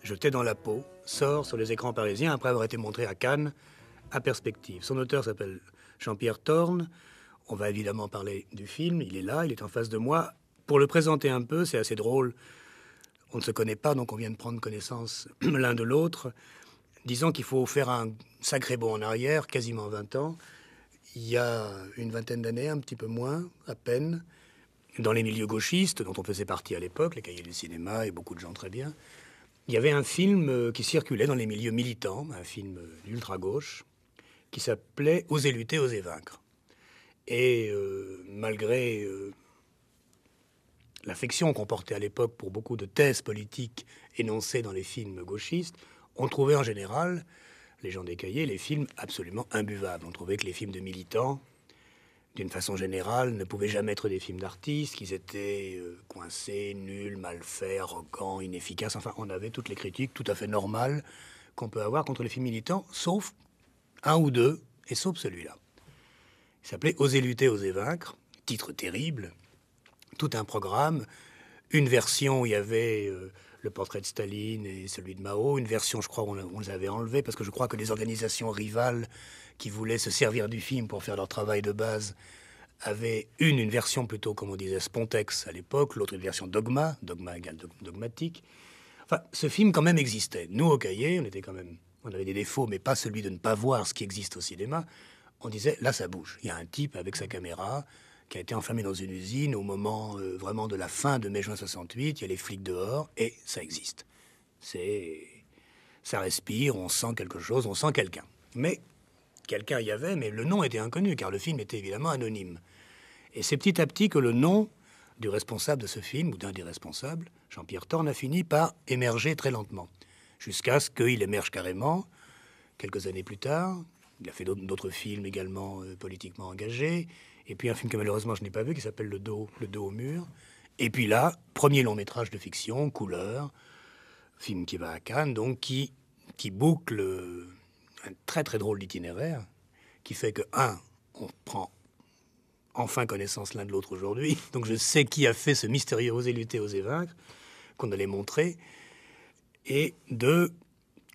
Jeté dans la peau, sort sur les écrans parisiens après avoir été montré à Cannes, à Perspective. Son auteur s'appelle Jean-Pierre Thorne. On va évidemment parler du film. Il est là, il est en face de moi. Pour le présenter un peu, c'est assez drôle. On ne se connaît pas, donc on vient de prendre connaissance l'un de l'autre. Disons qu'il faut faire un sacré bond en arrière, quasiment 20 ans. Il y a une vingtaine d'années, un petit peu moins, à peine, dans les milieux gauchistes, dont on faisait partie à l'époque, les cahiers du cinéma et beaucoup de gens très bien, il y avait un film qui circulait dans les milieux militants, un film d'ultra-gauche, qui s'appelait « Oser lutter, oser vaincre ». Et malgré l'affection qu'on portait à l'époque pour beaucoup de thèses politiques énoncées dans les films gauchistes, on trouvait en général, les gens des cahiers, les films absolument imbuvables. On trouvait que les films de militants, d'une façon générale, ne pouvaient jamais être des films d'artistes, qu'ils étaient coincés, nuls, mal faits, arrogants, inefficaces. Enfin, on avait toutes les critiques tout à fait normales qu'on peut avoir contre les films militants, sauf un ou deux, et sauf celui-là. Il s'appelait « Oser lutter, oser vaincre », titre terrible, tout un programme, une version où il y avait le portrait de Staline et celui de Mao, une version, je crois, où on les avait enlevés, parce que je crois que les organisations rivales qui voulaient se servir du film pour faire leur travail de base avaient une version plutôt, comme on disait, spontex à l'époque, l'autre une version dogma égale dogmatique. Enfin, ce film quand même existait. Nous, au cahier, on avait des défauts, mais pas celui de ne pas voir ce qui existe au cinéma. On disait, là, ça bouge. Il y a un type avec sa caméra qui a été enfermé dans une usine au moment vraiment de la fin de mai-juin 68. Il y a les flics dehors et ça existe. Ça respire, on sent quelque chose, on sent quelqu'un. Mais quelqu'un y avait, mais le nom était inconnu car le film était évidemment anonyme. Et c'est petit à petit que le nom du responsable de ce film, ou d'un des responsables, Jean-Pierre Thorne, a fini par émerger très lentement. Jusqu'à ce qu'il émerge carrément, quelques années plus tard. Il a fait d'autres films également politiquement engagés. Et puis un film que malheureusement je n'ai pas vu, qui s'appelle Le dos au mur. Et puis là, premier long métrage de fiction, Couleur, film qui va à Cannes, donc qui boucle un très très drôle d'itinéraire, qui fait que, on prend enfin connaissance l'un de l'autre aujourd'hui. Donc je sais qui a fait ce mystérieux Oser lutter, oser vaincre, qu'on allait montrer. Et deux,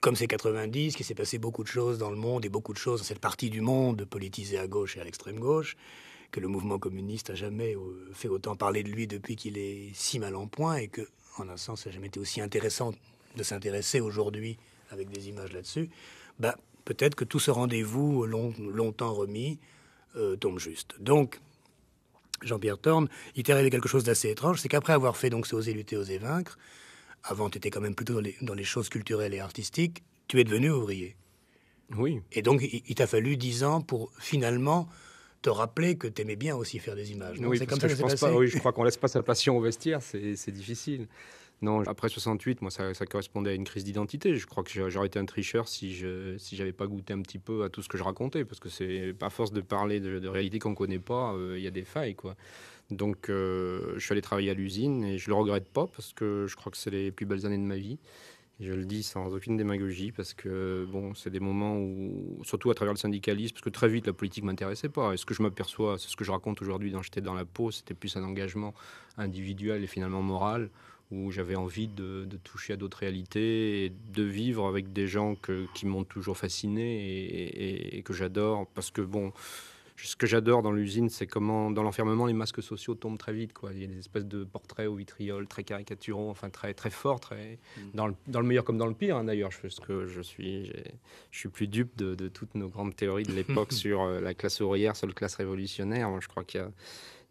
comme c'est 90, qu'il s'est passé beaucoup de choses dans le monde et beaucoup de choses dans cette partie du monde politisée à gauche et à l'extrême gauche, que le mouvement communiste a jamais fait autant parler de lui depuis qu'il est si mal en point et que, en un sens, ça n'a jamais été aussi intéressant de s'intéresser aujourd'hui avec des images là-dessus. Peut-être que tout ce rendez-vous longtemps remis tombe juste. Donc, Jean-Pierre Thorne, il t'est arrivé quelque chose d'assez étrange, c'est qu'après avoir fait donc ce Oser lutter, oser vaincre, avant tu étais quand même plutôt dans les choses culturelles et artistiques, tu es devenu ouvrier. Oui. Et donc il t'a fallu 10 ans pour finalement te rappeler que tu aimais bien aussi faire des images. Oui, c'est parce comme que ça je pense passé. pas. Oui, je crois qu'on laisse pas sa passion au vestiaire, c'est difficile. Non, après 68, moi, ça correspondait à une crise d'identité. Je crois que j'aurais été un tricheur si j'avais pas goûté un petit peu à tout ce que je racontais, parce que c'est pas force de parler de réalité qu'on connaît pas, il y a des failles, quoi. Donc, je suis allé travailler à l'usine et je le regrette pas parce que je crois que c'est les plus belles années de ma vie. Et je le dis sans aucune démagogie parce que bon, c'est des moments où, surtout à travers le syndicalisme, parce que très vite la politique m'intéressait pas. Et ce que je m'aperçois, c'est ce que je raconte aujourd'hui dans J'étais dans la peau, c'était plus un engagement individuel et finalement moral, où j'avais envie de toucher à d'autres réalités et de vivre avec des gens qui m'ont toujours fasciné et que j'adore. Parce que bon, ce que j'adore dans l'usine, c'est comment, dans l'enfermement, les masques sociaux tombent très vite, quoi. Il y a des espèces de portraits au vitriol très caricaturaux, enfin très, très forts, dans le meilleur comme dans le pire, hein, d'ailleurs. Je suis plus dupe de toutes nos grandes théories de l'époque sur la classe ouvrière, seule classe révolutionnaire. Moi, je crois qu'il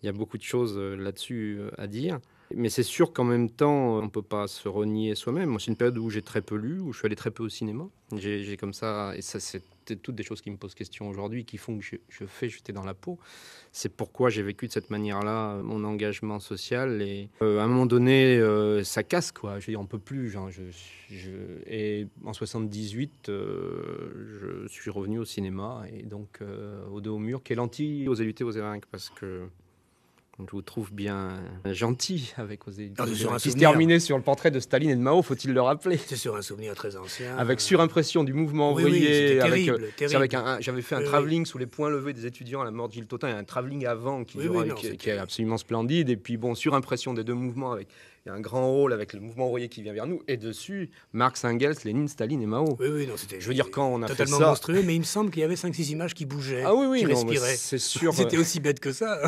y a beaucoup de choses là-dessus à dire. Mais c'est sûr qu'en même temps, on ne peut pas se renier soi-même. Moi, c'est une période où j'ai très peu lu, où je suis allé très peu au cinéma. J'ai comme ça, et ça, c'était toutes des choses qui me posent question aujourd'hui, qui font que j'étais dans la peau. C'est pourquoi j'ai vécu de cette manière-là mon engagement social. Et à un moment donné, ça casse, quoi. Je veux dire, on ne peut plus. Genre, et en 78, je suis revenu au cinéma, et donc au dos au mur, qui est l'anti-Oser lutter, oser vaincre, parce que je vous trouve bien gentil avec Oser lutter, oser vaincre, qui se terminait sur le portrait de Staline et de Mao, faut-il le rappeler. C'est sur un souvenir très ancien. Avec surimpression du mouvement ouvrier. Terrible. J'avais fait un travelling sous les points levés des étudiants à la mort de Gilles Totin, et un travelling avant qui est absolument splendide. Et puis bon, surimpression des deux mouvements avec il y a un grand hall avec le mouvement ouvrier qui vient vers nous, et dessus, Marx, Engels, Lénine, Staline et Mao. Oui, non, c'était. Je veux dire, quand on a fait totalement ça... monstrueux, mais il me semble qu'il y avait 5-6 images qui bougeaient, Ah oui, qui non, respiraient. c'est sûr. C'était aussi bête que ça.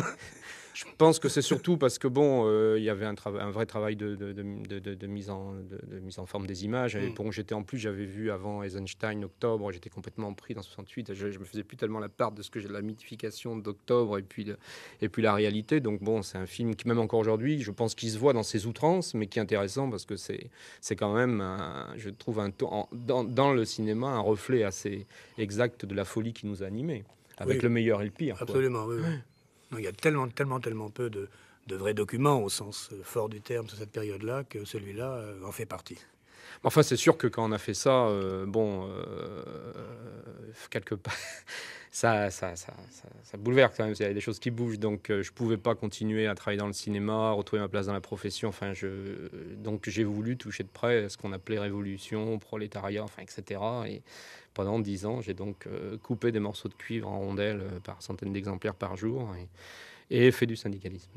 Je pense que c'est surtout parce que il y avait un vrai travail de mise en forme des images. Et bon, j'avais vu avant Eisenstein, Octobre, j'étais complètement pris dans 68. Je me faisais plus tellement la part de ce que j'ai de la mythification d'Octobre et puis la réalité. Donc bon, c'est un film qui, même encore aujourd'hui, je pense qu'il se voit dans ses outrances, mais qui est intéressant parce que c'est quand même, je trouve, dans le cinéma, un reflet assez exact de la folie qui nous a animés, avec le meilleur et le pire. Absolument, oui. Non, il y a tellement peu de vrais documents au sens fort du terme sur cette période-là que celui-là en fait partie. Enfin, c'est sûr que quand on a fait ça, quelque part, ça bouleverse quand même. Il y a des choses qui bougent, donc je pouvais pas continuer à travailler dans le cinéma, retrouver ma place dans la profession. Enfin, donc j'ai voulu toucher de près ce qu'on appelait révolution, prolétariat, enfin, etc. Et pendant 10 ans, j'ai donc coupé des morceaux de cuivre en rondelles par centaines d'exemplaires par jour et fait du syndicalisme.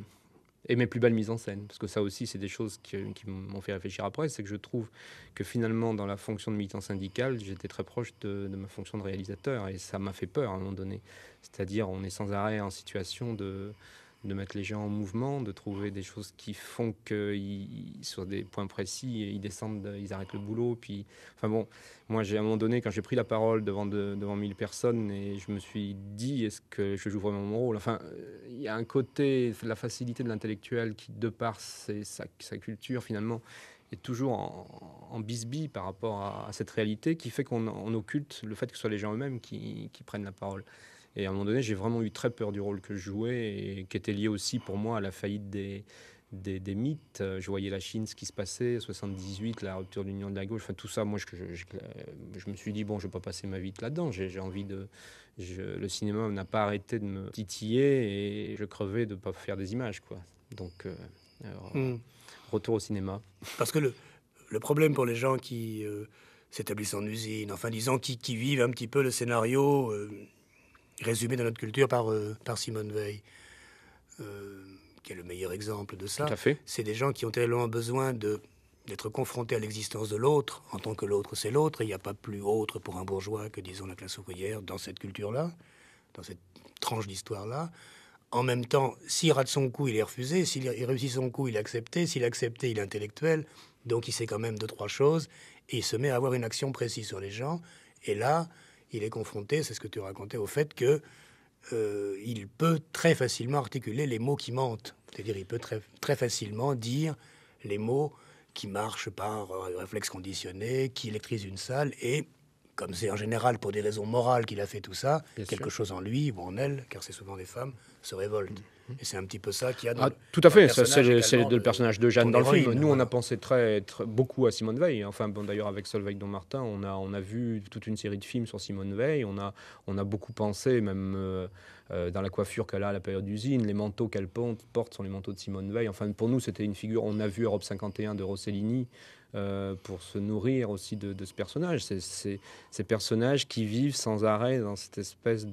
Et mes plus belles mises en scène, parce que ça aussi, c'est des choses qui m'ont fait réfléchir après, c'est que je trouve que finalement, dans la fonction de militant syndical, j'étais très proche de ma fonction de réalisateur, et ça m'a fait peur à un moment donné. C'est-à-dire, on est sans arrêt en situation de mettre les gens en mouvement, de trouver des choses qui font qu'ils, sur des points précis, ils descendent, ils arrêtent le boulot. Puis, enfin bon, moi, à un moment donné, quand j'ai pris la parole devant 1000 personnes, et je me suis dit, est-ce que je joue vraiment mon rôle? Enfin, il y a un côté, la facilité de l'intellectuel qui, de par sa culture, finalement, est toujours en bisbille par rapport à cette réalité qui fait qu'on occulte le fait que ce soit les gens eux-mêmes qui prennent la parole. Et à un moment donné, j'ai vraiment eu très peur du rôle que je jouais et qui était lié aussi pour moi à la faillite des mythes. Je voyais la Chine, ce qui se passait, 78, la rupture de l'Union de la gauche, enfin tout ça, moi je me suis dit, bon, je ne vais pas passer ma vie là-dedans, j'ai envie de... le cinéma n'a pas arrêté de me titiller et je crevais de ne pas faire des images, quoi. Donc, retour au cinéma. Parce que le problème pour les gens qui s'établissent en usine, enfin disons qui vivent un petit peu le scénario... résumé dans notre culture par Simone Veil, qui est le meilleur exemple de ça. Tout à fait. C'est des gens qui ont tellement besoin d'être confrontés à l'existence de l'autre, en tant que l'autre c'est l'autre, et il n'y a pas plus autre pour un bourgeois que, disons, la classe ouvrière dans cette culture-là, dans cette tranche d'histoire-là. En même temps, s'il rate son coup, il est refusé. S'il réussit son coup, il est accepté. S'il est accepté, il est intellectuel. Donc il sait quand même 2-3 choses, et il se met à avoir une action précise sur les gens. Et là, il est confronté, c'est ce que tu racontais, au fait que il peut très facilement articuler les mots qui mentent. C'est-à-dire, il peut très facilement dire les mots qui marchent par réflexe conditionné, qui électrisent une salle, et comme c'est en général pour des raisons morales qu'il a fait tout ça, quelque chose en lui ou en elle, car c'est souvent des femmes, se révolte. Et c'est un petit peu ça qu'il y a dans tout à fait, c'est le personnage de Jeanne dans le film. Nous, voilà. on a pensé beaucoup à Simone Veil. Enfin, bon, d'ailleurs, avec Solveig Don-Martin, on a vu toute une série de films sur Simone Veil. On a beaucoup pensé, même dans la coiffure qu'elle a à la période d'usine, les manteaux qu'elle porte sont les manteaux de Simone Veil. Enfin, pour nous, c'était une figure. On a vu Europe 51 de Rossellini pour se nourrir aussi de ce personnage. Ces personnages qui vivent sans arrêt dans cette espèce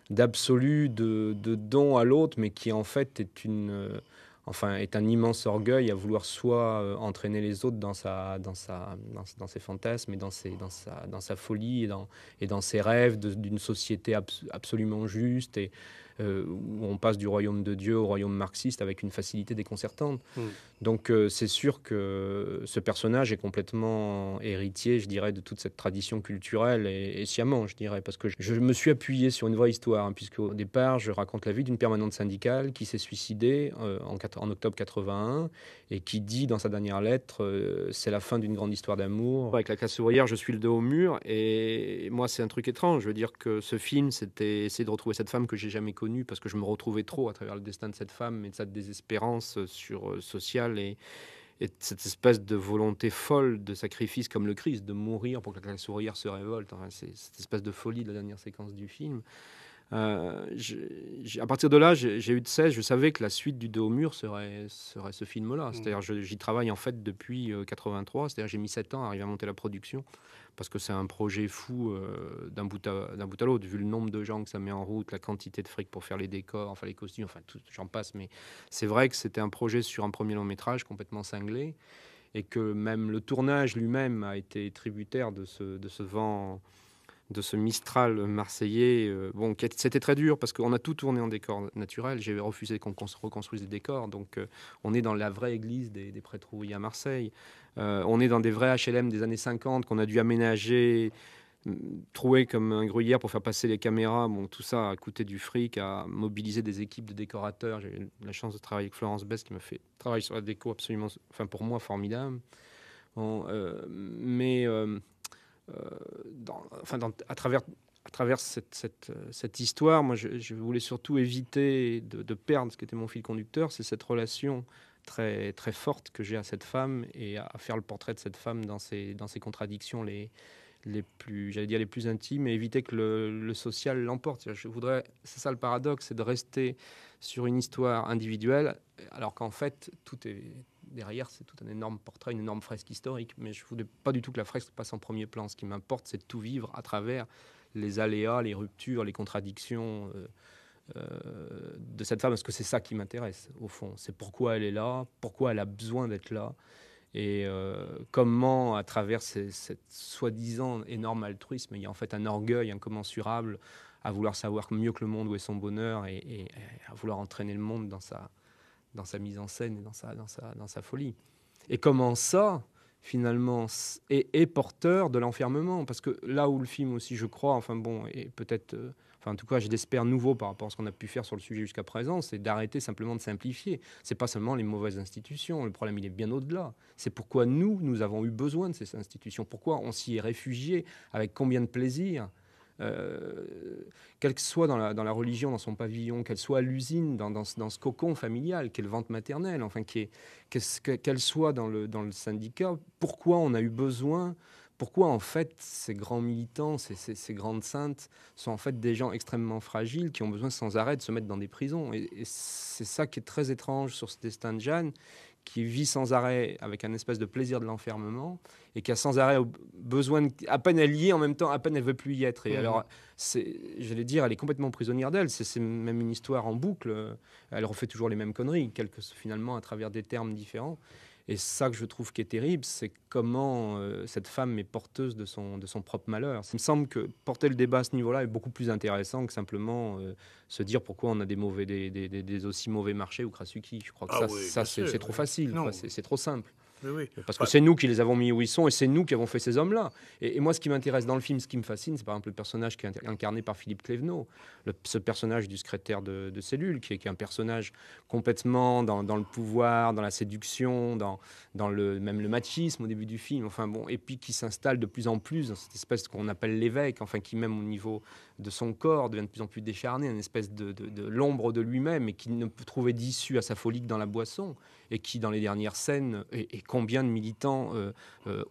d'absolu, de don à l'autre, mais qui en fait est un immense orgueil à vouloir soit entraîner les autres dans ses fantasmes et dans sa folie et dans ses rêves d'une société absolument juste et où on passe du royaume de Dieu au royaume marxiste avec une facilité déconcertante. Donc c'est sûr que ce personnage est complètement héritier, je dirais, de toute cette tradition culturelle et sciemment, je dirais, parce que je me suis appuyé sur une vraie histoire, puisque au départ, je raconte la vie d'une permanente syndicale qui s'est suicidée en octobre 81 et qui dit dans sa dernière lettre c'est la fin d'une grande histoire d'amour. Avec la classe ouvrière, je suis le dos au mur et moi, c'est un truc étrange. Je veux dire que ce film, c'était essayer de retrouver cette femme que j'ai jamais connue parce que je me retrouvais trop à travers le destin de cette femme et de sa désespérance sociale et de cette espèce de volonté folle de sacrifice comme le Christ, de mourir pour que la classe ouvrière se révolte. Enfin, c'est cette espèce de folie de la dernière séquence du film. À partir de là, j'ai eu de cesse. Je savais que la suite du Dos au mur serait ce film-là. C'est-à-dire, j'y travaille en fait depuis 83. C'est-à-dire, j'ai mis 7 ans à arriver à monter la production parce que c'est un projet fou d'un bout à l'autre, vu le nombre de gens que ça met en route, la quantité de fric pour faire les décors, enfin les costumes, enfin tout, j'en passe. Mais c'est vrai que c'était un projet sur un premier long métrage complètement cinglé et que même le tournage lui-même a été tributaire de ce vent, de ce Mistral marseillais. C'était très dur parce qu'on a tout tourné en décor naturel. J'ai refusé qu'on reconstruise des décors. Donc, on est dans la vraie église des prêtres rouillés à Marseille. On est dans des vrais HLM des années 50 qu'on a dû aménager, trouer comme un gruyère pour faire passer les caméras. Bon, tout ça a coûté du fric, à mobiliser des équipes de décorateurs. J'ai eu la chance de travailler avec Florence Best qui m'a fait travailler sur la déco absolument, enfin pour moi, formidable. À travers cette histoire, moi, je voulais surtout éviter de perdre ce qui était mon fil conducteur, c'est cette relation très, très forte que j'ai à cette femme et à faire le portrait de cette femme dans ses contradictions les plus, j'allais dire, les plus intimes, et éviter que le social l'emporte. C'est ça le paradoxe, c'est de rester sur une histoire individuelle, alors qu'en fait, tout est derrière, c'est tout un énorme portrait, une énorme fresque historique. Mais je ne voulais pas du tout que la fresque passe en premier plan. Ce qui m'importe, c'est de tout vivre à travers les aléas, les ruptures, les contradictions de cette femme, parce que c'est ça qui m'intéresse, au fond. C'est pourquoi elle est là, pourquoi elle a besoin d'être là, et comment, à travers cette soi-disant énorme altruisme, il y a en fait un orgueil incommensurable à vouloir savoir mieux que le monde où est son bonheur et à vouloir entraîner le monde dans sa mise en scène et dans sa folie. Et comment ça, finalement, est porteur de l'enfermement. Parce que là où le film aussi, je crois, enfin bon, et peut-être... en tout cas, j'ai d'espoir nouveau par rapport à ce qu'on a pu faire sur le sujet jusqu'à présent, c'est d'arrêter simplement de simplifier. C'est pas seulement les mauvaises institutions, le problème, il est bien au-delà. C'est pourquoi nous avons eu besoin de ces institutions, pourquoi on s'y est réfugié, avec combien de plaisir. Qu'elle soit dans la religion, dans son pavillon, qu'elle soit à l'usine, dans ce cocon familial, qu'est le ventre maternel, enfin, qu'elle soit dans le syndicat, pourquoi on a eu besoin, pourquoi en fait ces grands militants, ces grandes saintes sont en fait des gens extrêmement fragiles qui ont besoin sans arrêt de se mettre dans des prisons. Et c'est ça qui est très étrange sur ce destin de Jeanne, qui vit sans arrêt avec un espèce de plaisir de l'enfermement et qui a sans arrêt besoin à peine elle y est, en même temps à peine elle veut plus y être. Et alors, j'allais dire, elle est complètement prisonnière d'elle. C'est même une histoire en boucle. Elle refait toujours les mêmes conneries, finalement à travers des termes différents. Et ça que je trouve qui est terrible, c'est comment cette femme est porteuse de son propre malheur. Il me semble que porter le débat à ce niveau-là est beaucoup plus intéressant que simplement se dire pourquoi on a des aussi mauvais marchés ou Krasuki. Je crois que c'est trop facile, c'est trop simple. Oui. Parce que c'est nous qui les avons mis où ils sont et c'est nous qui avons fait ces hommes-là. Et moi, ce qui m'intéresse dans le film, ce qui me fascine, c'est par exemple le personnage qui est incarné par Philippe Clévenot, ce personnage du secrétaire de cellule, qui est un personnage complètement dans le pouvoir, dans la séduction, dans même le machisme au début du film, enfin bon, et puis qui s'installe de plus en plus dans cette espèce qu'on appelle l'évêque, enfin qui même au niveau de son corps devient de plus en plus décharné, une espèce de l'ombre de lui-même, et qui ne peut trouver d'issue à sa folie que dans la boisson, et qui dans les dernières scènes, et combien de militants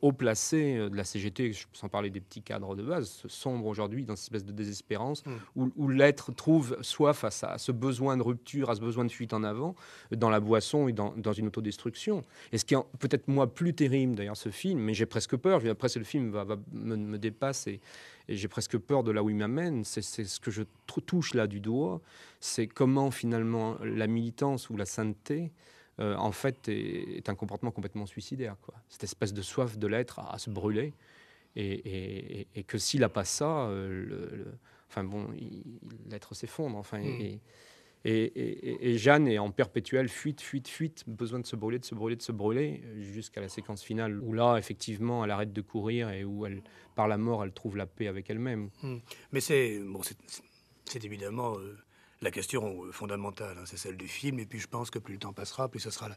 haut placés de la CGT, sans parler des petits cadres de base, sombrent aujourd'hui dans cette espèce de désespérance où l'être trouve soif à ce besoin de rupture, à ce besoin de fuite en avant, dans la boisson et dans une autodestruction. Et ce qui est peut-être moi plus terrible d'ailleurs ce film, mais j'ai presque peur, après le film me dépasse et j'ai presque peur de là où il m'amène, c'est ce que je touche là du doigt, c'est comment finalement la militance ou la sainteté en fait, est un comportement complètement suicidaire, quoi. Cette espèce de soif de l'être à se brûler, et que s'il n'a pas ça, l'être s'effondre. Enfin, et Jeanne est en perpétuelle fuite, besoin de se brûler, jusqu'à la séquence finale, où là, effectivement, elle arrête de courir et où, par la mort, elle trouve la paix avec elle-même. Mais c'est évidemment... la question fondamentale, c'est celle du film, et puis je pense que plus le temps passera, plus ce sera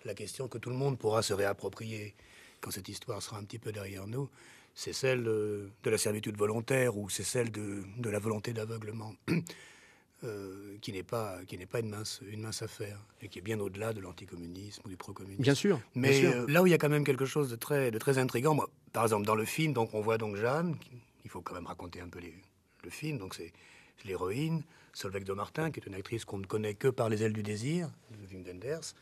la question que tout le monde pourra se réapproprier quand cette histoire sera un petit peu derrière nous. C'est celle de la servitude volontaire, ou c'est celle de la volonté d'aveuglement, qui n'est pas une mince affaire, et qui est bien au-delà de l'anticommunisme ou du pro-communisme. Bien sûr. Mais là où il y a quand même quelque chose de très intriguant, moi, par exemple dans le film, donc on voit donc Jeanne, il faut quand même raconter un peu le film, donc l'héroïne, Solveig de Martin, qui est une actrice qu'on ne connaît que par Les ailes du désir, de Wim Wenders.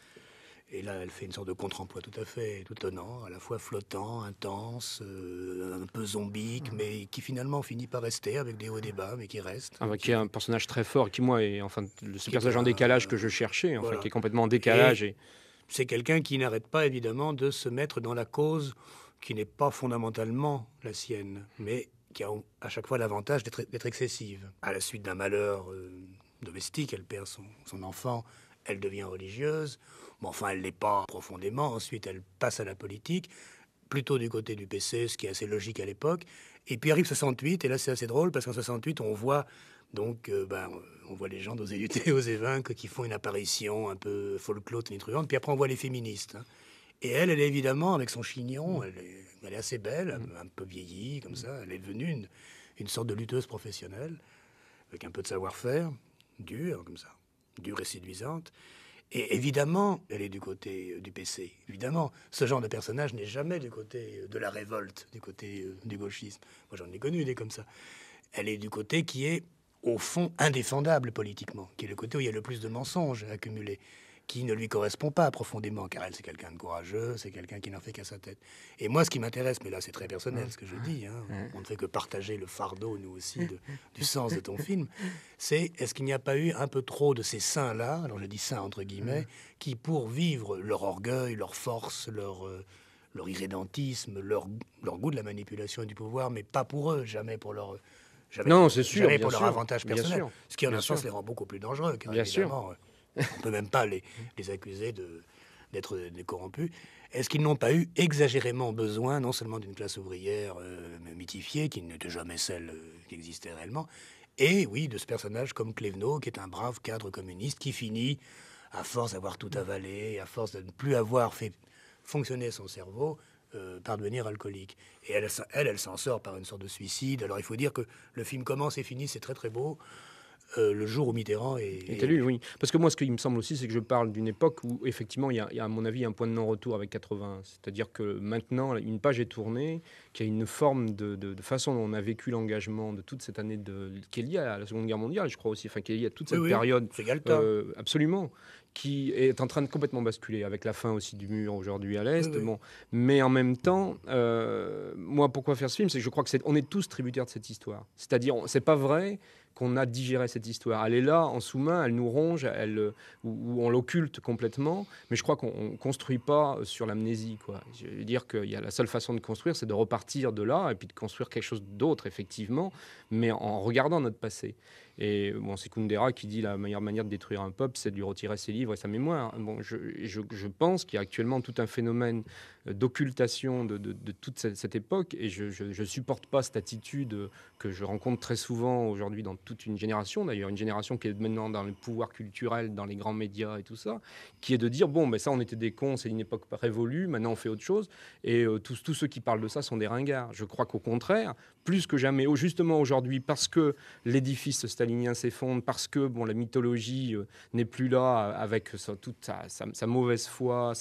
Et là, elle fait une sorte de contre-emploi tout à fait étonnant, à la fois flottant, intense, un peu zombique, mais qui finalement finit par rester avec des hauts et des bas, mais qui reste. Qui est un personnage très fort, qui moi est enfin ce personnage en décalage que je cherchais, enfin voilà. qui est complètement en décalage. Et c'est quelqu'un qui n'arrête pas évidemment de se mettre dans la cause qui n'est pas fondamentalement la sienne, mais qui a à chaque fois l'avantage d'être excessive. À la suite d'un malheur domestique, elle perd son enfant, elle devient religieuse. Mais enfin, elle ne l'est pas profondément. Ensuite, elle passe à la politique, plutôt du côté du PC, ce qui est assez logique à l'époque. Et puis arrive 68, et là c'est assez drôle, parce qu'en 68, on voit donc on voit les gens d'Oser lutter, Oser vaincre, qui font une apparition un peu folklore, tonitruante. Puis après, on voit les féministes. Et elle est évidemment, avec son chignon, elle est assez belle, un peu vieillie, comme ça. Elle est devenue une sorte de lutteuse professionnelle, avec un peu de savoir-faire, dure, comme ça, dure et séduisante. Et évidemment, elle est du côté du PC. Évidemment, ce genre de personnage n'est jamais du côté de la révolte, du côté du gauchisme. Moi, j'en ai connu des comme ça. Elle est du côté qui est, au fond, indéfendable politiquement, qui est le côté où il y a le plus de mensonges accumulés, qui ne lui correspond pas profondément, car elle, c'est quelqu'un de courageux, c'est quelqu'un qui n'en fait qu'à sa tête. Et moi, ce qui m'intéresse, mais là, c'est très personnel ce que je dis, on ne fait que partager le fardeau, nous aussi, du sens de ton film, c'est est-ce qu'il n'y a pas eu un peu trop de ces saints-là, alors je dis saints entre guillemets, qui, pour vivre leur orgueil, leur force, leur irrédentisme, leur goût de la manipulation et du pouvoir, mais pas pour eux, jamais pour leur... Non, c'est sûr, jamais bien pour leur sûr, avantage bien personnel. sûr, Ce qui, en bien un sens, sûr. les rend beaucoup plus dangereux, car Bien évidemment, on ne peut même pas les accuser d'être des corrompus. Est-ce qu'ils n'ont pas eu exagérément besoin, non seulement d'une classe ouvrière mythifiée, qui n'était jamais celle qui existait réellement, et oui, de ce personnage comme Clévenot, qui est un brave cadre communiste, qui finit, à force d'avoir tout avalé, à force de ne plus avoir fait fonctionner son cerveau, par devenir alcoolique. Et elle s'en sort par une sorte de suicide. Alors il faut dire que le film commence et finit, c'est très très beau. Le jour où Mitterrand est élu, oui. Parce que moi, ce qui me semble aussi, c'est que je parle d'une époque où, effectivement, il y a, à mon avis, un point de non-retour avec 80. C'est-à-dire que maintenant, une page est tournée, qu'il y a une forme de façon dont on a vécu l'engagement de toute cette année qui est liée à la Seconde Guerre mondiale, je crois aussi, enfin, qui est liée à toute cette période. C'est Yalta. Absolument. Qui est en train de complètement basculer, avec la fin aussi du mur aujourd'hui à l'Est. Oui, oui. Bon. Mais en même temps, moi, pourquoi faire ce film? C'est que je crois qu'on est tous tributaires de cette histoire. C'est-à-dire, c'est pas vrai qu'on a digéré cette histoire. Elle est là, en sous-main, elle nous ronge, ou on l'occulte complètement, mais je crois qu'on ne construit pas sur l'amnésie, quoi. Je veux dire que la seule façon de construire, c'est de repartir de là, et puis de construire quelque chose d'autre, effectivement, mais en regardant notre passé. Et bon, c'est Kundera qui dit la meilleure manière de détruire un peuple, c'est de lui retirer ses livres et sa mémoire. Bon, je pense qu'il y a actuellement tout un phénomène d'occultation de toute cette époque, et je supporte pas cette attitude que je rencontre très souvent aujourd'hui dans toute une génération, d'ailleurs une génération qui est maintenant dans le pouvoir culturel, dans les grands médias et tout ça, qui est de dire bon, ben ça on était des cons, c'est une époque révolue, maintenant on fait autre chose, et tous ceux qui parlent de ça sont des ringards. Je crois qu'au contraire, plus que jamais, justement aujourd'hui, parce que l'édifice stalinien s'effondre, parce que bon, la mythologie n'est plus là avec toute sa mauvaise foi,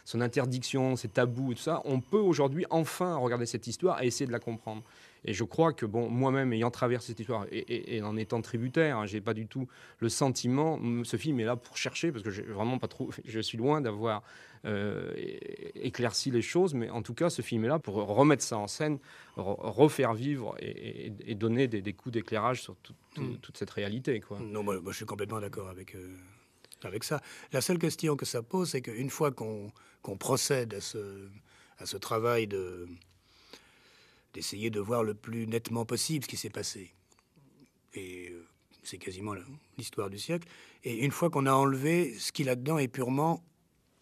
son interdiction, ses tabous et tout ça, on peut aujourd'hui enfin regarder cette histoire et essayer de la comprendre. Et je crois que bon, moi-même ayant traversé cette histoire et en étant tributaire, j'ai pas du tout le sentiment. Ce film est là pour chercher, parce que je suis loin d'avoir éclairci les choses, mais en tout cas, ce film est là pour remettre ça en scène, refaire vivre et donner des coups d'éclairage sur toute cette réalité, quoi. Non, moi je suis complètement d'accord avec ça. La seule question que ça pose, c'est qu'une fois qu'on procède à ce travail d'essayer de voir le plus nettement possible ce qui s'est passé, et c'est quasiment l'histoire du siècle, et une fois qu'on a enlevé ce qui là-dedans est purement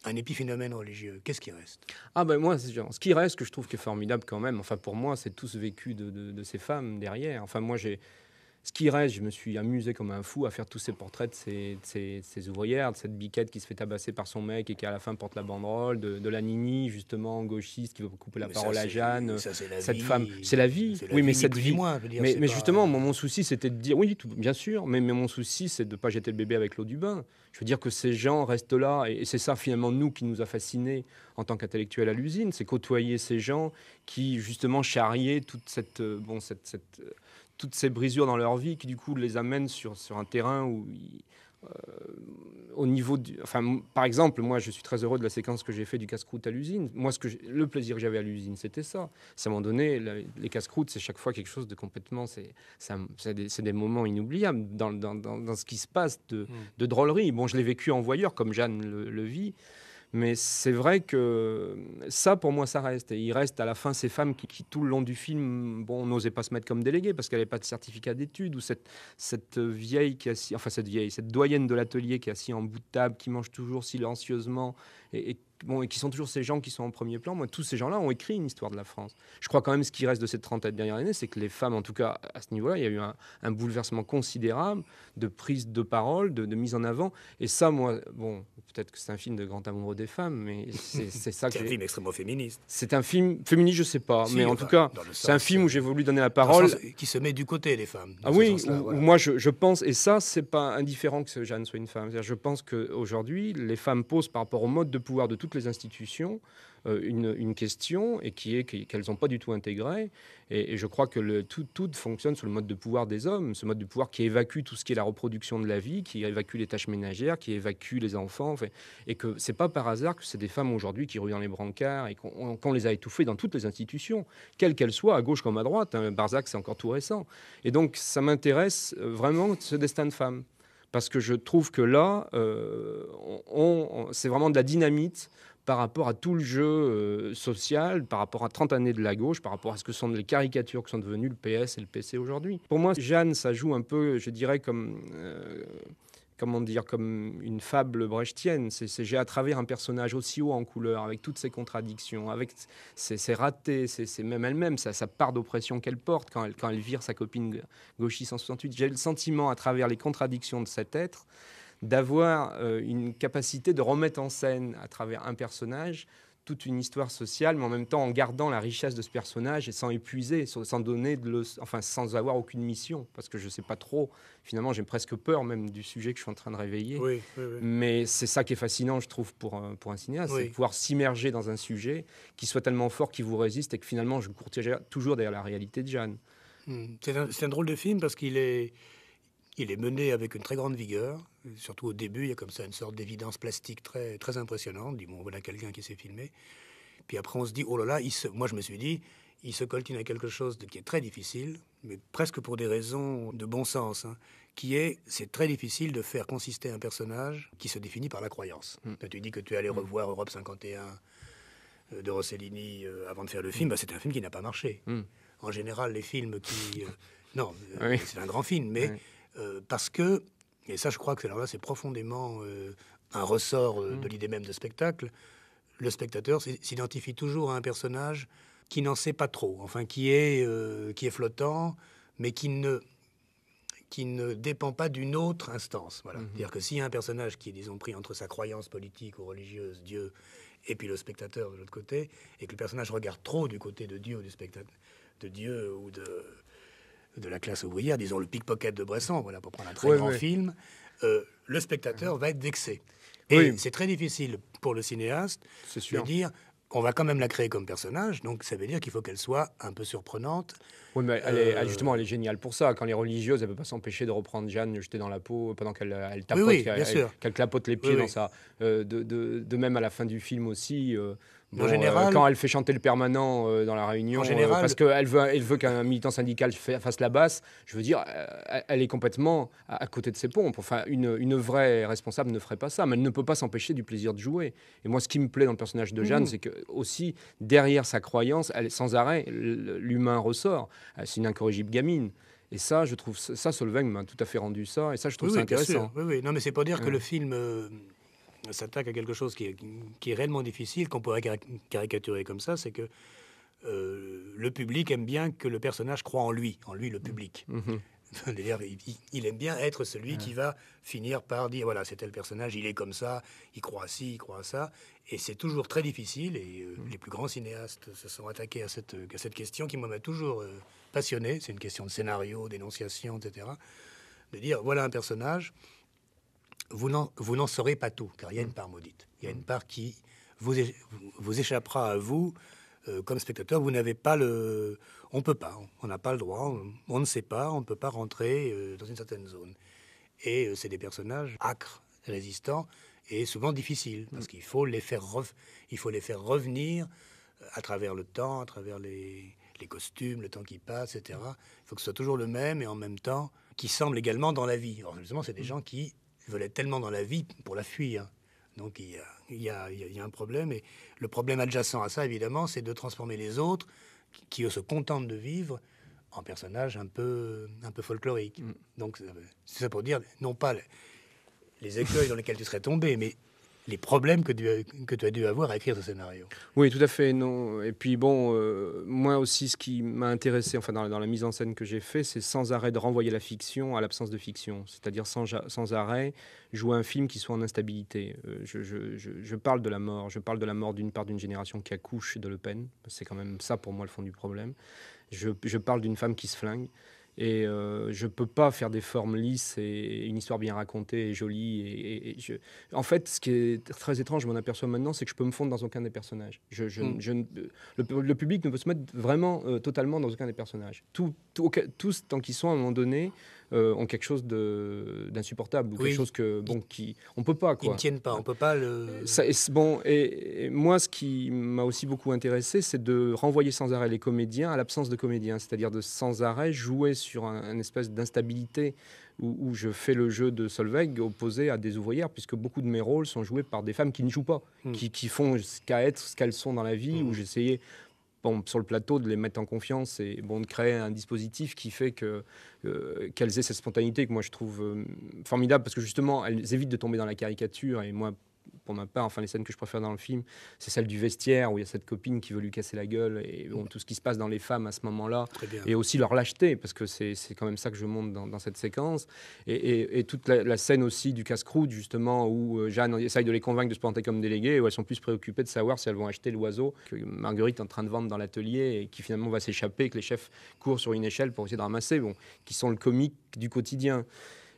un épiphénomène religieux, qu'est-ce qui reste? Ah ben moi, ce qui reste, que je trouve qui est formidable quand même, enfin pour moi, c'est tout ce vécu de ces femmes derrière. Enfin moi, ce qui reste, je me suis amusé comme un fou à faire tous ces portraits de ces ouvrières, de cette biquette qui se fait tabasser par son mec et qui à la fin porte la banderole, de la Nini, justement, gauchiste, qui veut couper la parole à Jeanne. Cette femme, c'est la vie. Oui, mais cette vie. Mais justement, mon souci, c'était de dire, oui, bien sûr, mais mon souci, c'est de ne pas jeter le bébé avec l'eau du bain. Je veux dire que ces gens restent là, et c'est ça finalement, nous, qui nous a fascinés en tant qu'intellectuels à l'usine, c'est côtoyer ces gens qui, justement, charriaient toute toutes ces brisures dans leur vie qui du coup les amènent sur un terrain où au niveau enfin, par exemple, moi je suis très heureux de la séquence que j'ai fait du casse-croûte à l'usine. Moi, le plaisir que j'avais à l'usine, c'était ça. À un moment donné, les casse-croûtes, c'est chaque fois quelque chose de complètement, c'est des moments inoubliables dans ce qui se passe de drôlerie. Bon, je l'ai vécu en voyeur comme Jeanne le vit. Mais c'est vrai que ça, pour moi, ça reste. Et il reste à la fin ces femmes qui tout le long du film, bon, n'osaient pas se mettre comme déléguées parce qu'elle n'avait pas de certificat d'études, ou cette vieille qui est assise, enfin cette doyenne de l'atelier qui est assise en bout de table, qui mange toujours silencieusement, et qui sont toujours ces gens qui sont en premier plan. Moi, tous ces gens-là ont écrit une histoire de la France. Je crois quand même ce qui reste de cette trentaine dernières années, c'est que les femmes, en tout cas à ce niveau-là, il y a eu un bouleversement considérable de prise de parole, de mise en avant. Et ça, moi, bon, peut-être que c'est un film de grand amoureux des femmes, mais c'est ça que c'est un film extrêmement féministe. C'est un film féministe, je sais pas, Si, mais en tout cas, c'est un film où j'ai voulu donner la dans le parole. sens qui se met du côté des femmes. Ah oui, voilà. Moi je pense, et ça, c'est pas indifférent que Jeanne soit une femme. Je pense qu'aujourd'hui, les femmes posent par rapport au mode de pouvoir de toutes les institutions une question, et qui est qu'elles n'ont pas du tout intégré. Et je crois que tout fonctionne sous le mode de pouvoir des hommes, ce mode de pouvoir qui évacue tout ce qui est la reproduction de la vie, qui évacue les tâches ménagères, qui évacue les enfants. Enfin, et que c'est pas par hasard que c'est des femmes aujourd'hui qui roulent dans les brancards et qu'on les a étouffées dans toutes les institutions, quelles qu'elles soient, à gauche comme à droite. Hein. Barzac, c'est encore tout récent. Et donc, ça m'intéresse vraiment, ce destin de femme. Parce que je trouve que là, c'est vraiment de la dynamite par rapport à tout le jeu social, par rapport à 30 années de la gauche, par rapport à ce que sont les caricatures que sont devenues le PS et le PC aujourd'hui. Pour moi, Jeanne, ça joue un peu, je dirais, comme une fable brechtienne. J'ai à travers un personnage aussi haut en couleur, avec toutes ses contradictions, avec ses ratés, c'est même elle-même, sa part d'oppression qu'elle porte quand elle vire sa copine gauchiste en 68. J'ai le sentiment, à travers les contradictions de cet être, d'avoir une capacité de remettre en scène, à travers un personnage, toute une histoire sociale, mais en même temps en gardant la richesse de ce personnage et sans épuiser, sans avoir aucune mission, parce que je ne sais pas trop. Finalement, j'ai presque peur même du sujet que je suis en train de réveiller. Oui. Mais c'est ça qui est fascinant, je trouve, pour un cinéaste, c'est de pouvoir s'immerger dans un sujet qui soit tellement fort, qui vous résiste, et que finalement, je cours toujours derrière la réalité de Jeanne. C'est un drôle de film parce qu'il est mené avec une très grande vigueur. Surtout au début, il y a comme ça une sorte d'évidence plastique très, très impressionnante. Bon, voilà quelqu'un qui s'est filmé. Puis après, on se dit, oh là là, moi je me suis dit, il se coltine à quelque chose qui est très difficile, mais presque pour des raisons de bon sens, hein, c'est très difficile de faire consister un personnage qui se définit par la croyance. Tu dis que tu es allé revoir Europe 51 de Rossellini avant de faire le film, c'est un film qui n'a pas marché. En général, les films qui... c'est un grand film, mais... parce que, et ça je crois que là c'est profondément un ressort de l'idée même de spectacle, le spectateur s'identifie toujours à un personnage qui n'en sait pas trop, enfin qui est flottant, mais qui ne dépend pas d'une autre instance. Voilà. C'est-à-dire que s'il y a un personnage qui est, disons, pris entre sa croyance politique ou religieuse, Dieu, et puis le spectateur de l'autre côté, et que le personnage regarde trop du côté de Dieu, de Dieu ou de la classe ouvrière, disons le pickpocket de Bresson, voilà, pour prendre un très grand film, le spectateur va être vexé. Et c'est très difficile pour le cinéaste de dire, on va quand même la créer comme personnage, donc ça veut dire qu'il faut qu'elle soit un peu surprenante. Oui, mais justement, elle est géniale pour ça. Quand les religieuses, elle ne peut pas s'empêcher de reprendre Jeanne jetée dans la peau pendant qu'elle tapote, qu'elle clapote les pieds dans sa... de même à la fin du film aussi... en général, quand elle fait chanter le permanent dans la réunion, parce qu'elle veut qu'un militant syndical fasse la basse, je veux dire, elle est complètement à côté de ses pompes. Enfin, une vraie responsable ne ferait pas ça, mais elle ne peut pas s'empêcher du plaisir de jouer. Et moi, ce qui me plaît dans le personnage de Jeanne, c'est que aussi derrière sa croyance, sans arrêt, l'humain ressort. C'est une incorrigible gamine. Et ça, je trouve, ça, Solveig m'a tout à fait rendu ça. Et ça, je trouve ça intéressant. Oui. Non, mais c'est pas dire que le film s'attaque à quelque chose qui est réellement difficile, qu'on pourrait caricaturer comme ça, c'est que le public aime bien que le personnage croit en lui le public. D'ailleurs, il aime bien être celui qui va finir par dire, voilà, c'est tel personnage, il est comme ça, il croit à ci, il croit à ça. Et c'est toujours très difficile, et les plus grands cinéastes se sont attaqués à cette question qui m'a toujours passionné. C'est une question de scénario, d'énonciation, etc. De dire, voilà un personnage, vous n'en saurez pas tout, car il y a une part maudite. Il y a une part qui vous échappera à vous comme spectateur, vous n'avez pas le... On peut pas, on n'a pas le droit, on ne sait pas, on ne peut pas rentrer dans une certaine zone. Et c'est des personnages âcres, résistants, et souvent difficiles, parce qu'il faut les faire revenir à travers le temps, à travers les costumes, le temps qui passe, etc. Il faut que ce soit toujours le même, et en même temps, qui semble également dans la vie. Alors justement, c'est des gens qui veulent être tellement dans la vie pour la fuir. Donc il y a un problème, et le problème adjacent à ça, évidemment, c'est de transformer les autres, qui eux se contentent de vivre, en personnages un peu folkloriques. Donc c'est ça pour dire, non pas les écueils dans lesquels tu serais tombé, mais les problèmes que tu as dû avoir à écrire ce scénario. Oui, tout à fait. Non. Et puis bon, moi aussi, ce qui m'a intéressé, enfin dans la mise en scène que j'ai fait, c'est sans arrêt de renvoyer la fiction à l'absence de fiction, c'est-à-dire sans arrêt jouer un film qui soit en instabilité. Je parle de la mort. Je parle de la mort d'une part d'une génération qui accouche de Le Pen. C'est quand même ça pour moi le fond du problème. Je parle d'une femme qui se flingue. Et je ne peux pas faire des formes lisses et une histoire bien racontée et jolie. En fait, ce qui est très étrange, je m'en aperçois maintenant, c'est que je peux me fondre dans aucun des personnages. Le public ne peut se mettre vraiment totalement dans aucun des personnages. Tous, tant qu'ils sont à un moment donné, ont quelque chose d'insupportable ou quelque chose on peut pas, quoi. Ils ne tiennent pas, on peut pas le... Et moi, ce qui m'a aussi beaucoup intéressé, c'est de renvoyer sans arrêt les comédiens à l'absence de comédiens, c'est-à-dire de sans arrêt jouer sur un espèce d'instabilité où je fais le jeu de Solveig opposé à des ouvrières, puisque beaucoup de mes rôles sont joués par des femmes qui ne jouent pas, qui font ce qu'elles sont dans la vie, où j'essayais... sur le plateau, de les mettre en confiance et de créer un dispositif qui fait qu'elles aient cette spontanéité que moi je trouve formidable, parce que justement elles évitent de tomber dans la caricature. Et moi, pour ma part, enfin les scènes que je préfère dans le film, c'est celle du vestiaire où il y a cette copine qui veut lui casser la gueule, et tout ce qui se passe dans les femmes à ce moment-là, et aussi leur lâcheté, parce que c'est quand même ça que je montre dans cette séquence, et toute la scène aussi du casse-croûte, justement, où Jeanne essaye de les convaincre de se présenter comme déléguées, où elles sont plus préoccupées de savoir si elles vont acheter l'oiseau que Marguerite est en train de vendre dans l'atelier et qui finalement va s'échapper, que les chefs courent sur une échelle pour essayer de ramasser, qui sont le comique du quotidien.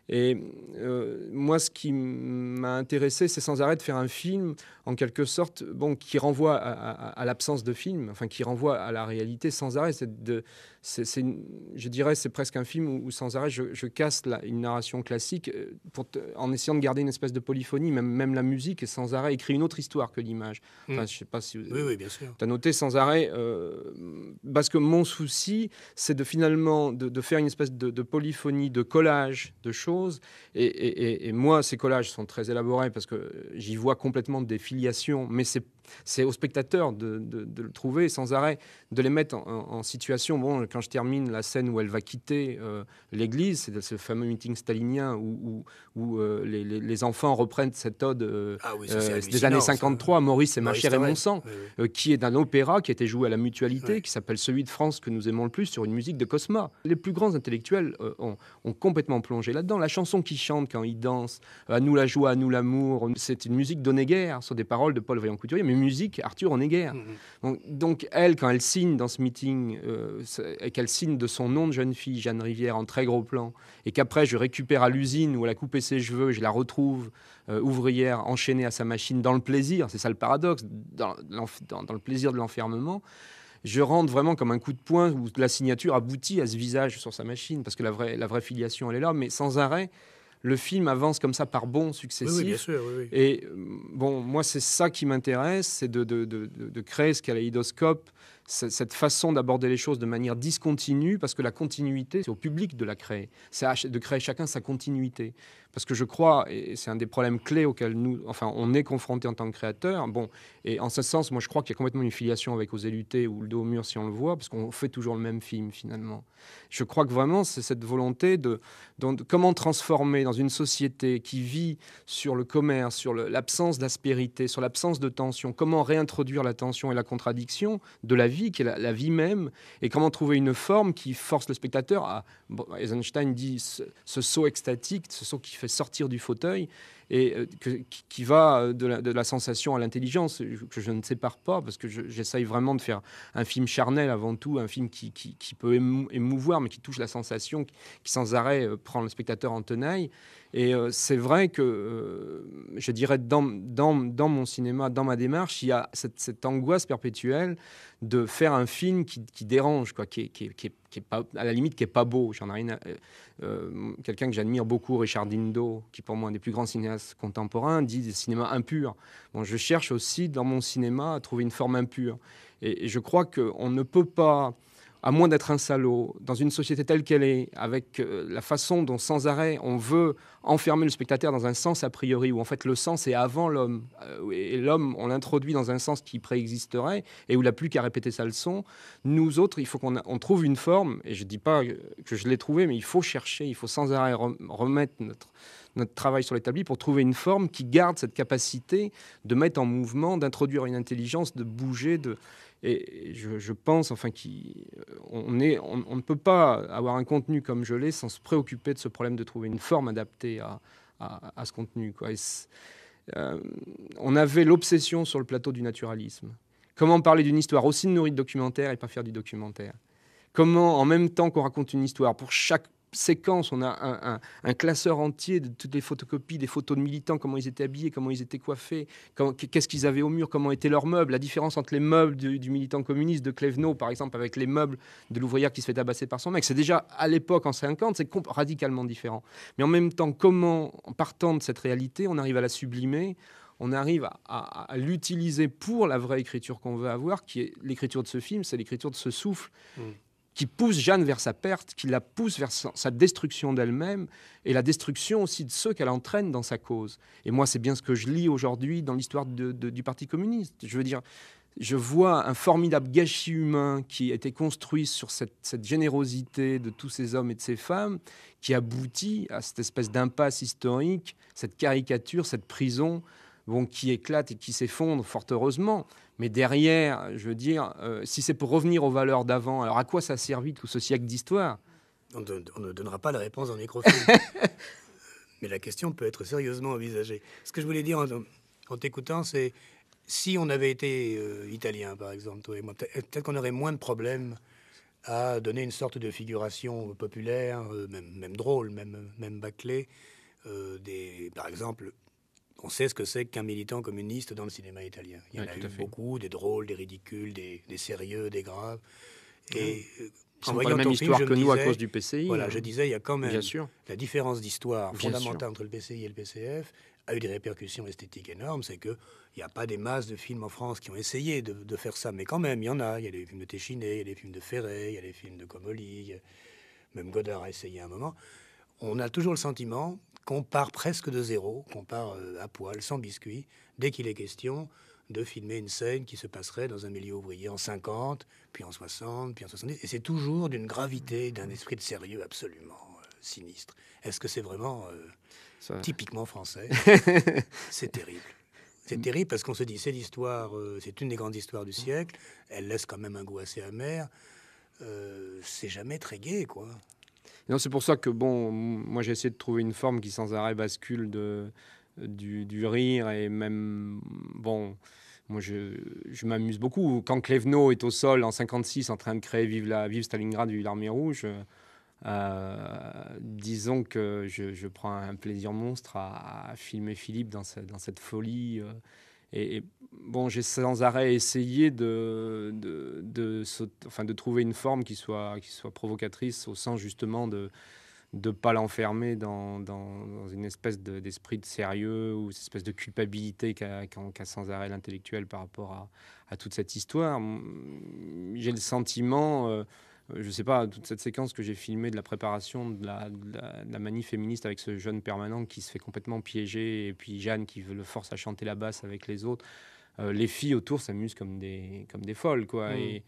Et moi, ce qui m'a intéressé, c'est sans arrêt de faire un film, en quelque sorte, qui renvoie à l'absence de film, enfin qui renvoie à la réalité sans arrêt. Je dirais, c'est presque un film où sans arrêt, je casse une narration classique en essayant de garder une espèce de polyphonie. Même la musique est sans arrêt écrit une autre histoire que l'image. Enfin, je sais pas si oui, bien sûr. Tu as noté sans arrêt, parce que mon souci, c'est finalement de faire une espèce de polyphonie, de collage de choses. Et moi, ces collages sont très élaborés parce que j'y vois complètement des filiations, mais c'est au spectateur de le trouver sans arrêt, de les mettre en situation. Quand je termine la scène où elle va quitter l'église, c'est ce fameux meeting stalinien où les enfants reprennent cette ode des années 53, Maurice et ma chair et mon sang, qui est d'un opéra qui a été joué à la Mutualité, qui s'appelle Celui de France que nous aimons le plus, sur une musique de Cosma. Les plus grands intellectuels ont complètement plongé là-dedans. La chanson qu'ils chantent quand ils dansent, à nous la joie, à nous l'amour, c'est une musique d'Honegger, sur des paroles de Paul Vaillant-Couturier, mais musique Arthur Honegger. Donc elle, quand elle signe dans ce meeting, et qu'elle signe de son nom de jeune fille, Jeanne Rivière, en très gros plan, et qu'après je récupère à l'usine où elle a coupé ses cheveux, je la retrouve ouvrière enchaînée à sa machine dans le plaisir, c'est ça le paradoxe, dans le plaisir de l'enfermement, je rentre vraiment comme un coup de poing où la signature aboutit à ce visage sur sa machine, parce que la vraie filiation, elle est là, mais sans arrêt. Le film avance comme ça par bonds successifs. Oui, bien sûr. Oui. Et moi, c'est ça qui m'intéresse, c'est de créer ce kaléidoscope, cette façon d'aborder les choses de manière discontinue, parce que la continuité, c'est au public de la créer. C'est de créer chacun sa continuité. Parce que je crois, et c'est un des problèmes clés auxquels on est confrontés en tant que créateurs. Et en ce sens, moi, je crois qu'il y a complètement une filiation avec Oser lutter ou Le dos au mur, si on le voit, parce qu'on fait toujours le même film, finalement. Je crois que vraiment, c'est cette volonté de comment transformer dans une société qui vit sur le commerce, sur l'absence d'aspérité, sur l'absence de tension, comment réintroduire la tension et la contradiction de la vie, qui est la vie même, et comment trouver une forme qui force le spectateur à... Eisenstein dit ce saut extatique, ce saut qui fait sortir du fauteuil. et qui va de la sensation à l'intelligence, que je ne sépare pas, parce que j'essaye vraiment de faire un film charnel avant tout, un film qui peut émouvoir, mais qui touche la sensation, qui sans arrêt prend le spectateur en tenaille. Et c'est vrai que, je dirais, dans mon cinéma, dans ma démarche, il y a cette angoisse perpétuelle de faire un film qui dérange, quoi, qui est pas, à la limite, qui est pas beau. J'en ai rien quelqu'un que j'admire beaucoup, Richard Dindo, qui pour moi est un des plus grands cinéastes contemporains, dit des cinémas impurs. Bon, je cherche aussi dans mon cinéma à trouver une forme impure. Et je crois qu'on ne peut pas, à moins d'être un salaud, dans une société telle qu'elle est, avec la façon dont sans arrêt on veut enfermer le spectateur dans un sens a priori, où en fait le sens est avant l'homme, et l'homme on l'introduit dans un sens qui préexisterait, et où il n'a plus qu'à répéter sa leçon. Nous autres, il faut qu'on trouve une forme, et je ne dis pas que je l'ai trouvé, mais il faut chercher, il faut sans arrêt remettre notre travail sur l'établi pour trouver une forme qui garde cette capacité de mettre en mouvement, d'introduire une intelligence, de bouger, Et je pense enfin qu'on ne peut pas avoir un contenu comme je l'ai sans se préoccuper de ce problème de trouver une forme adaptée à ce contenu, quoi. On avait l'obsession sur le plateau du naturalisme. Comment parler d'une histoire aussi nourrie de documentaire et pas faire du documentaire? Comment, en même temps qu'on raconte une histoire, pour chaque séquence, on a un classeur entier de toutes les photocopies, des photos de militants, comment ils étaient habillés, comment ils étaient coiffés, qu'est-ce qu'ils avaient au mur, comment étaient leurs meubles, la différence entre les meubles du militant communiste de Clévenot, par exemple, avec les meubles de l'ouvrière qui se fait tabasser par son mec. C'est déjà, à l'époque, en 50, c'est radicalement différent. Mais en même temps, comment, en partant de cette réalité, on arrive à la sublimer, on arrive à l'utiliser pour la vraie écriture qu'on veut avoir, qui est l'écriture de ce film, c'est l'écriture de ce souffle qui pousse Jeanne vers sa perte, qui la pousse vers sa destruction d'elle-même, et la destruction aussi de ceux qu'elle entraîne dans sa cause. Et moi, c'est bien ce que je lis aujourd'hui dans l'histoire du Parti communiste. Je veux dire, je vois un formidable gâchis humain qui a été construit sur cette générosité de tous ces hommes et de ces femmes, qui aboutit à cette espèce d'impasse historique, cette caricature, cette prison, qui éclate et qui s'effondre, fort heureusement. Mais derrière, je veux dire, si c'est pour revenir aux valeurs d'avant, alors à quoi ça a servi tout ce siècle d'histoire? On ne donnera pas la réponse en microfilm. Mais la question peut être sérieusement envisagée. Ce que je voulais dire en t'écoutant, c'est si on avait été italien, par exemple, toi et moi, peut-être qu'on aurait moins de problèmes à donner une sorte de figuration populaire, même drôle, même bâclée. Par exemple, on sait ce que c'est qu'un militant communiste dans le cinéma italien. Il y en a eu beaucoup, des drôles, des ridicules, des sérieux, des graves. Et en voyant la même histoire que nous à cause du PCI. Voilà, je disais, il y a quand même la différence d'histoire fondamentale entre le PCI et le PCF a eu des répercussions esthétiques énormes. C'est qu'il n'y a pas des masses de films en France qui ont essayé de faire ça, mais quand même, il y en a. Il y a des films de Téchiné, il y a des films de Ferré, il y a des films de Comolli, même Godard a essayé à un moment. On a toujours le sentiment qu'on part presque de zéro, qu'on part à poil, sans biscuit, dès qu'il est question de filmer une scène qui se passerait dans un milieu ouvrier en 50, puis en 60, puis en 70. Et c'est toujours d'une gravité, d'un esprit de sérieux absolument sinistre. Est-ce que c'est vraiment typiquement français? C'est terrible. C'est terrible parce qu'on se dit, c'est l'histoire, c'est une des grandes histoires du siècle. Elle laisse quand même un goût assez amer. C'est jamais très gai, quoi. Non, c'est pour ça que, moi j'ai essayé de trouver une forme qui sans arrêt bascule du rire, et même, moi je m'amuse beaucoup. Quand Clévenot est au sol en 56 en train de créer Vive Stalingrad, Vive l'Armée Rouge, disons que je prends un plaisir monstre à filmer Philippe dans cette folie. J'ai sans arrêt essayé de trouver une forme qui soit provocatrice, au sens justement de ne pas l'enfermer dans une espèce d'esprit de sérieux ou une espèce de culpabilité qu'a sans arrêt l'intellectuel par rapport à toute cette histoire. J'ai le sentiment... je sais pas, toute cette séquence que j'ai filmée de la préparation de la manif féministe avec ce jeune permanent qui se fait complètement piéger, et puis Jeanne qui le force à chanter la basse avec les autres. Les filles autour s'amusent comme des folles, quoi. Et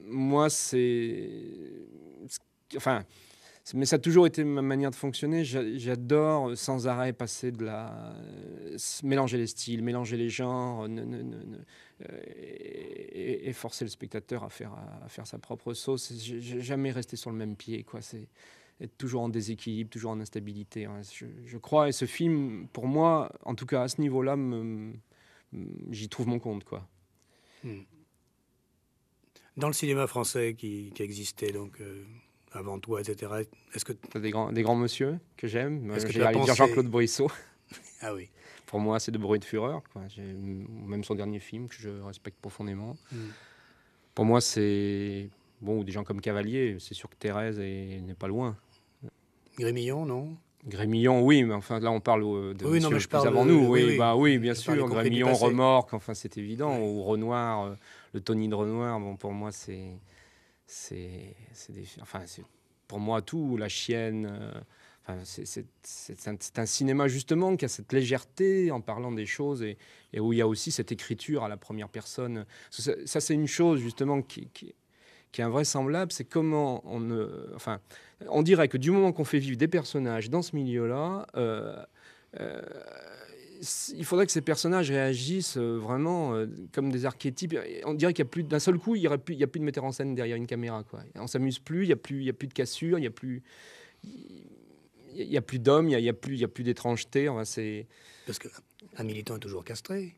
moi, mais ça a toujours été ma manière de fonctionner. J'adore sans arrêt passer mélanger les styles, mélanger les genres, et forcer le spectateur à faire sa propre sauce. J'ai jamais resté sur le même pied, quoi. être toujours en déséquilibre, toujours en instabilité. Ouais. Je crois, et ce film, pour moi, en tout cas à ce niveau-là, j'y trouve mon compte, quoi. Dans le cinéma français qui existait donc avant toi, etc., est-ce que... Des grands monsieur que j'aime. Est-ce que tu J'allais as pensé... dire Jean-Claude Brissot. Ah oui. Pour moi, c'est De bruit de fureur, quoi. Même son dernier film, que je respecte profondément. Pour moi, c'est... Bon, des gens comme Cavalier, c'est sûr que Thérèse n'est pas loin. Grémillon, non? Grémillon, oui, mais enfin là on parle de oui, non, mais je plus parle avant nous. oui, Oui, oui. Bah oui, bien Je sûr. Grémillon, Remorque, enfin c'est évident. Oui. Ou Renoir, le Tony de Renoir. Bon, pour moi c'est enfin pour moi tout. La Chienne. Enfin, c'est un cinéma justement qui a cette légèreté en parlant des choses et où il y a aussi cette écriture à la première personne. Ça c'est une chose justement qui est invraisemblable, c'est comment on dirait que du moment qu'on fait vivre des personnages dans ce milieu-là, il faudrait que ces personnages réagissent vraiment comme des archétypes. On dirait qu'il y a plus d'un seul coup, il y a plus de metteur en scène derrière une caméra, quoi. On s'amuse plus, il y a plus de cassure, il y a plus d'hommes, il y a plus d'étrangeté. Enfin, parce qu'un militant est toujours castré,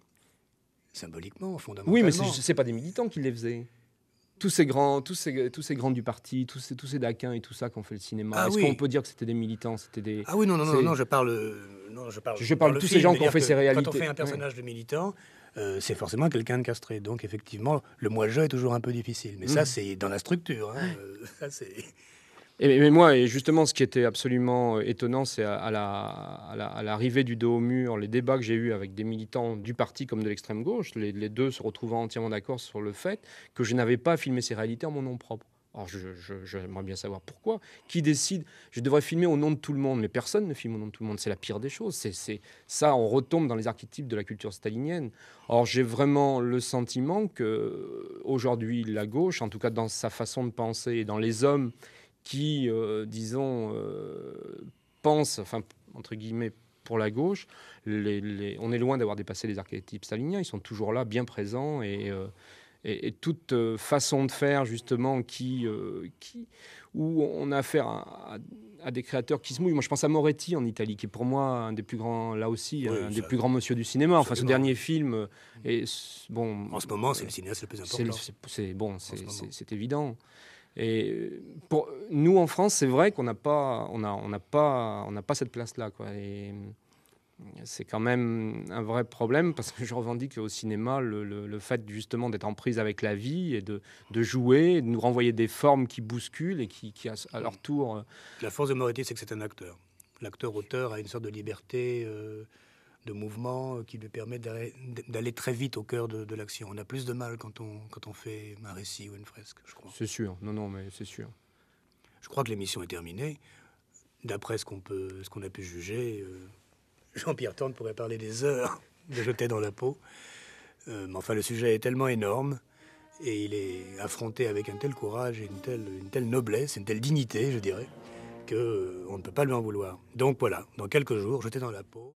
symboliquement, fondamentalement. Oui, mais c'est pas des militants qui les faisaient. Tous ces grands du parti, tous ces daquins et tout ça qui ont fait le cinéma. Est-ce qu'on peut dire que c'était des militants? Ah oui, non, je parle de tous ces gens qui ont fait ces réalités. Quand on fait un personnage de militant, c'est forcément quelqu'un de castré. Donc effectivement, le moi-je est toujours un peu difficile. Mais ça, c'est dans la structure. Hein. Ça, c'est... Mais moi, et justement, ce qui était absolument étonnant, c'est à l'arrivée du dos au mur, les débats que j'ai eus avec des militants du parti comme de l'extrême gauche, les deux se retrouvant entièrement d'accord sur le fait que je n'avais pas filmé ces réalités en mon nom propre. Alors, j'aimerais bien savoir pourquoi. Qui décide? Je devrais filmer au nom de tout le monde, mais personne ne filme au nom de tout le monde. C'est la pire des choses. Ça, on retombe dans les archétypes de la culture stalinienne. Or, j'ai vraiment le sentiment que aujourd'hui, la gauche, en tout cas dans sa façon de penser et dans les hommes qui, disons, pensent, enfin, entre guillemets, pour la gauche, on est loin d'avoir dépassé les archétypes staliniens. Ils sont toujours là, bien présents, et toute façon de faire, justement, où on a affaire à des créateurs qui se mouillent. Moi, je pense à Moretti en Italie, qui est pour moi un des plus grands, là aussi, des plus grands monsieur du cinéma. Enfin, ce dernier film bon. En ce moment, c'est le cinéaste le plus important. C'est évident. Et pour nous en France, c'est vrai qu'on n'a pas cette place-là, quoi. Et c'est quand même un vrai problème, parce que je revendique au cinéma le fait justement d'être en prise avec la vie et de jouer, et de nous renvoyer des formes qui bousculent et qui à leur tour... La force de Moretti, c'est que c'est un acteur. L'acteur-auteur a une sorte de liberté de mouvement qui lui permet d'aller très vite au cœur de l'action. On a plus de mal quand on fait un récit ou une fresque, je crois. C'est sûr, non, mais c'est sûr. Je crois que l'émission est terminée. D'après ce qu'on a pu juger... Jean-Pierre Thorne pourrait parler des heures de jeter dans la peau. Mais enfin, le sujet est tellement énorme et il est affronté avec un tel courage et une telle noblesse, une telle dignité, je dirais, qu'on ne peut pas lui en vouloir. Donc voilà, dans quelques jours, jeter dans la peau.